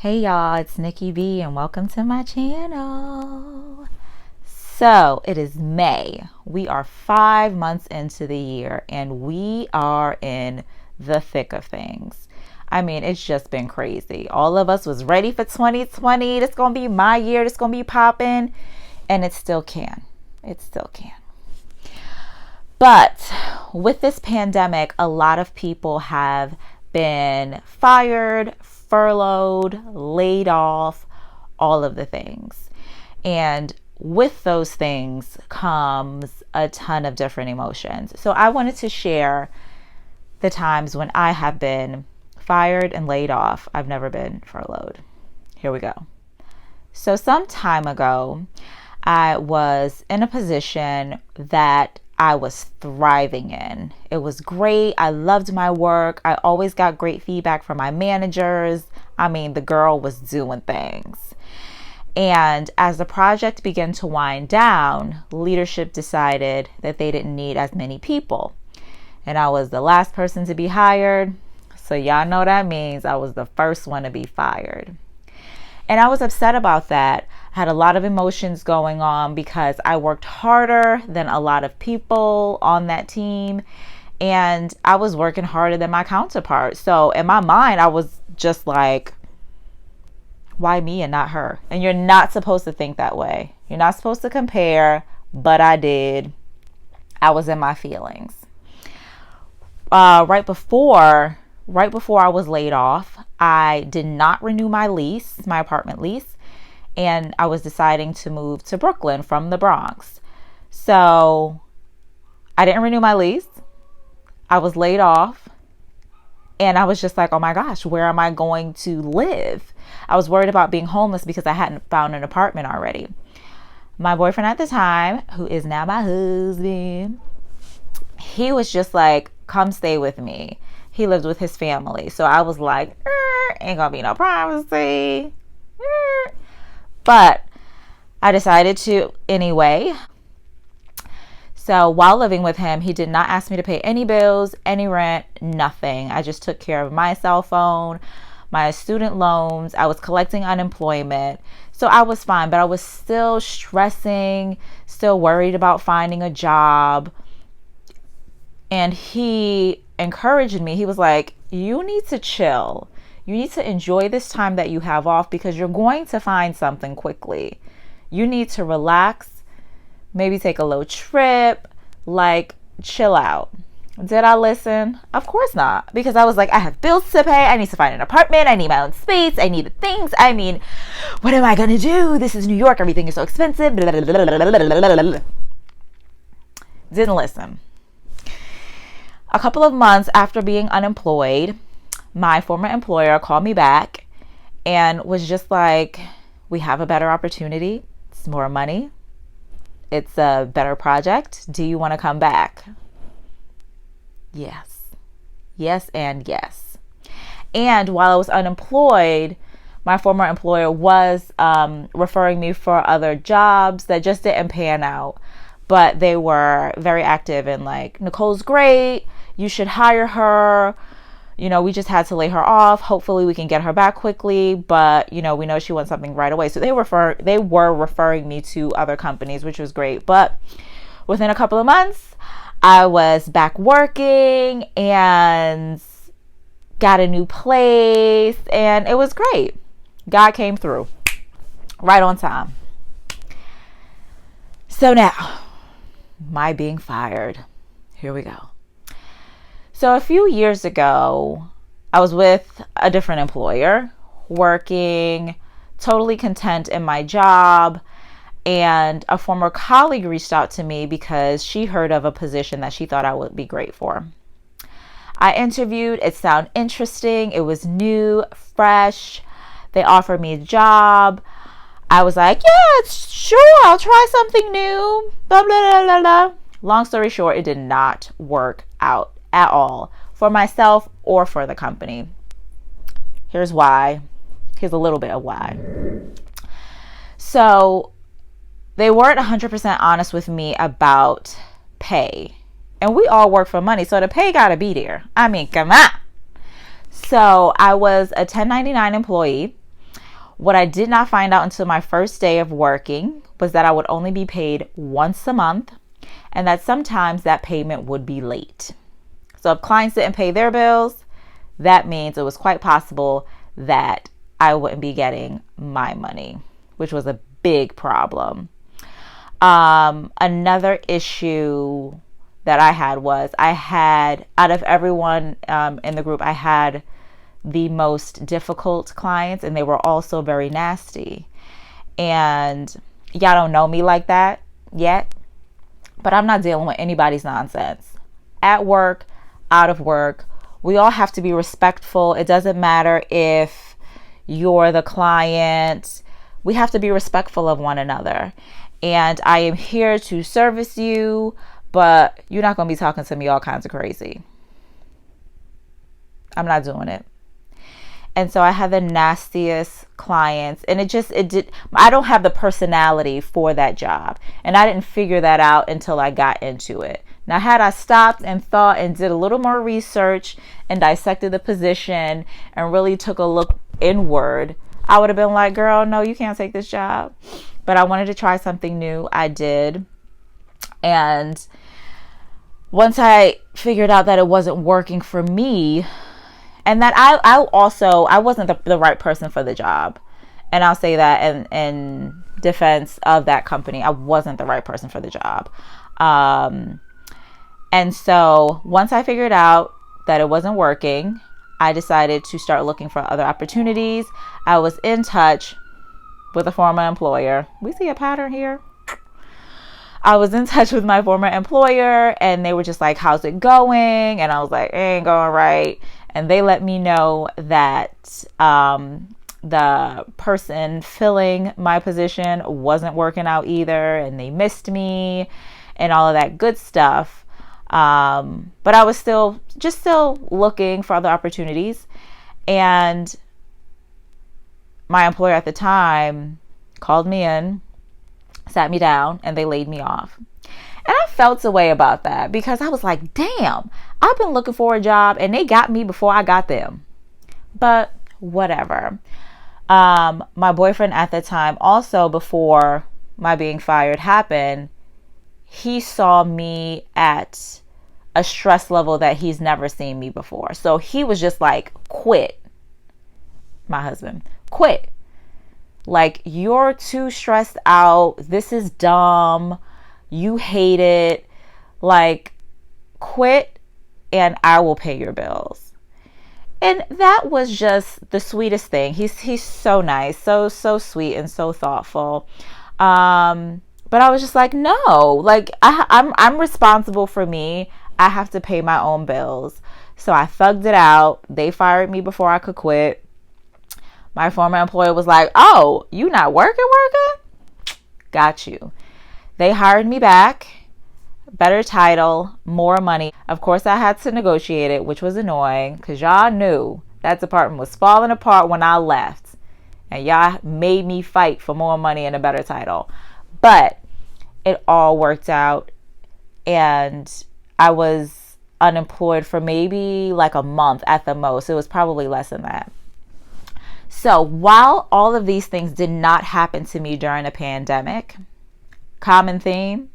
Hey y'all, it's Nikki B and welcome to my channel. So it is May. We are 5 months into the year and we are in the thick of things. I mean, it's just been crazy. All of us was ready for 2020. It's going to be my year. It's going to be popping. And it still can. It still can. But with this pandemic, a lot of people have been fired, furloughed, laid off, all of the things. And with those things comes a ton of different emotions. So I wanted to share the times when I have been fired and laid off. I've never been furloughed. Here we go. So some time ago, I was in a position that I was thriving in. It was great. I loved my work. I always got great feedback from my managers. I mean, the girl was doing things. And as the project began to wind down, leadership decided that they didn't need as many people. And I was the last person to be hired. So y'all know what that means. I was the first one to be fired. And I was upset about that. I had a lot of emotions going on because I worked harder than a lot of people on that team. And I was working harder than my counterpart. So in my mind, I was just like, why me and not her? And you're not supposed to think that way. You're not supposed to compare, but I did. I was in my feelings. Right before I was laid off, I did not renew my lease, my apartment lease, and I was deciding to move to Brooklyn from the Bronx. So I didn't renew my lease. I was laid off, and I was just like, oh my gosh, where am I going to live? I was worried about being homeless because I hadn't found an apartment already. My boyfriend at the time, who is now my husband, he was just like, come stay with me. He lived with his family. So I was like, ain't gonna be no privacy. But I decided to anyway. So while living with him, he did not ask me to pay any bills, any rent, nothing. I just took care of my cell phone, my student loans. I was collecting unemployment. So I was fine, but I was still stressing, still worried about finding a job. And he encouraged me. He was like, you need to chill. You need to enjoy this time that you have off because you're going to find something quickly. You need to relax, maybe take a little trip, like chill out. Did I listen? Of course not. Because I was like, I have bills to pay. I need to find an apartment. I need my own space. I need the things. I mean, what am I going to do? This is New York. Everything is so expensive. Didn't listen. A couple of months after being unemployed, my former employer called me back and was just like, we have a better opportunity. It's more money. It's a better project. Do you want to come back? Yes. Yes and yes. And while I was unemployed, my former employer was referring me for other jobs that just didn't pan out. But they were very active and like, Nicole's great. You should hire her. You know, we just had to lay her off. Hopefully we can get her back quickly. But, you know, we know she wants something right away. So they were referring me to other companies, which was great. But within a couple of months, I was back working and got a new place. And it was great. God came through right on time. So now, my being fired. Here we go. So a few years ago, I was with a different employer, working totally content in my job, and a former colleague reached out to me because she heard of a position that she thought I would be great for. I interviewed. It sounded interesting. It was new, fresh. They offered me a job. I was like, yeah, sure, I'll try something new, blah, blah, blah, blah, blah. Long story short, it did not work out at all for myself or for the company. Here's why. Here's a little bit of why. So they weren't 100% honest with me about pay. And we all work for money, so the pay got to be there. I mean, come on. So I was a 1099 employee. What I did not find out until my first day of working was that I would only be paid once a month, and that sometimes that payment would be late. So if clients didn't pay their bills, that means it was quite possible that I wouldn't be getting my money, which was a big problem. Another issue that I had was out of everyone in the group, I had the most difficult clients, and they were also very nasty. And y'all don't know me like that yet, but I'm not dealing with anybody's nonsense. At work, out of work, we all have to be respectful. It doesn't matter if you're the client. We have to be respectful of one another. And I am here to service you, but you're not going to be talking to me all kinds of crazy. I'm not doing it. And so I had the nastiest clients, and I don't have the personality for that job. And I didn't figure that out until I got into it. Now, had I stopped and thought and did a little more research and dissected the position and really took a look inward, I would have been like, girl, no, you can't take this job. But I wanted to try something new. I did. And once I figured out that it wasn't working for me, and that I wasn't the right person for the job. And I'll say that in defense of that company, I wasn't the right person for the job. And so once I figured out that it wasn't working, I decided to start looking for other opportunities. I was in touch with a former employer. We see a pattern here. I was in touch with my former employer, and they were just like, how's it going? And I was like, it ain't going right. And they let me know that the person filling my position wasn't working out either, and they missed me and all of that good stuff. But I was still looking for other opportunities. And my employer at the time called me in, sat me down, and they laid me off. And I felt a way about that because I was like, damn, I've been looking for a job and they got me before I got them. But whatever. My boyfriend at the time, also before my being fired happened, he saw me at a stress level that he's never seen me before. So he was just like, quit. My husband, quit. Like, you're too stressed out. This is dumb. You hate it. Like, quit and I will pay your bills. And that was just the sweetest thing. He's so nice, so sweet and so thoughtful. But I was just like, no, like I'm responsible for me. I have to pay my own bills. So I thugged it out. They fired me before I could quit. My former employer was like, oh, you not working? Got you. They hired me back, better title, more money. Of course, I had to negotiate it, which was annoying because y'all knew that department was falling apart when I left. And y'all made me fight for more money and a better title. But it all worked out. And I was unemployed for maybe like a month at the most. It was probably less than that. So while all of these things did not happen to me during a pandemic, common theme,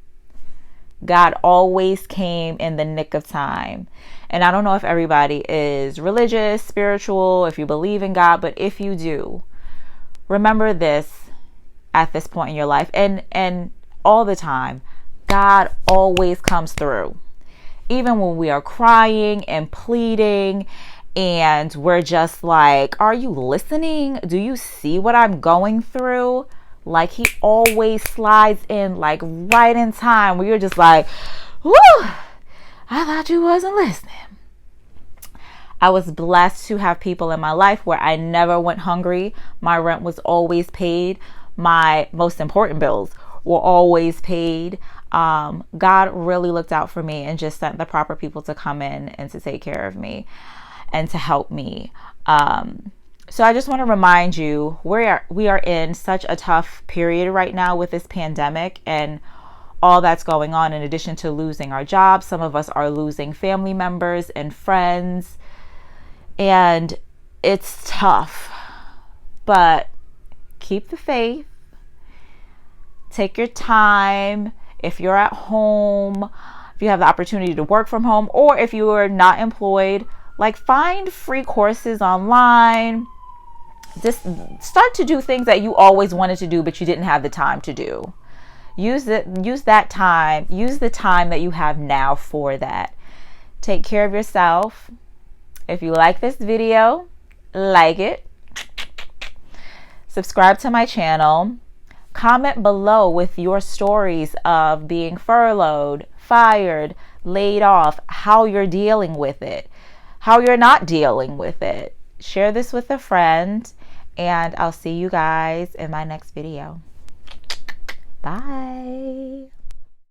God always came in the nick of time. And I don't know if everybody is religious, spiritual, if you believe in God, but if you do, remember this at this point in your life and all the time, God always comes through. Even when we are crying and pleading and we're just like, are you listening? Do you see what I'm going through? Like, he always slides in like right in time where you're just like, whoo, I thought you wasn't listening. I was blessed to have people in my life where I never went hungry. My rent was always paid. My most important bills were always paid. God really looked out for me and just sent the proper people to come in and to take care of me and to help me. So I just want to remind you, we are in such a tough period right now with this pandemic and all that's going on. In addition to losing our jobs, some of us are losing family members and friends, and it's tough. But keep the faith. Take your time. If you're at home, if you have the opportunity to work from home, or if you are not employed, like find free courses online. Just start to do things that you always wanted to do, but you didn't have the time to do. Use the time that you have now for that. Take care of yourself. If you like this video, like it. Subscribe to my channel. Comment below with your stories of being furloughed, fired, laid off, how you're dealing with it, how you're not dealing with it. Share this with a friend, and I'll see you guys in my next video. Bye.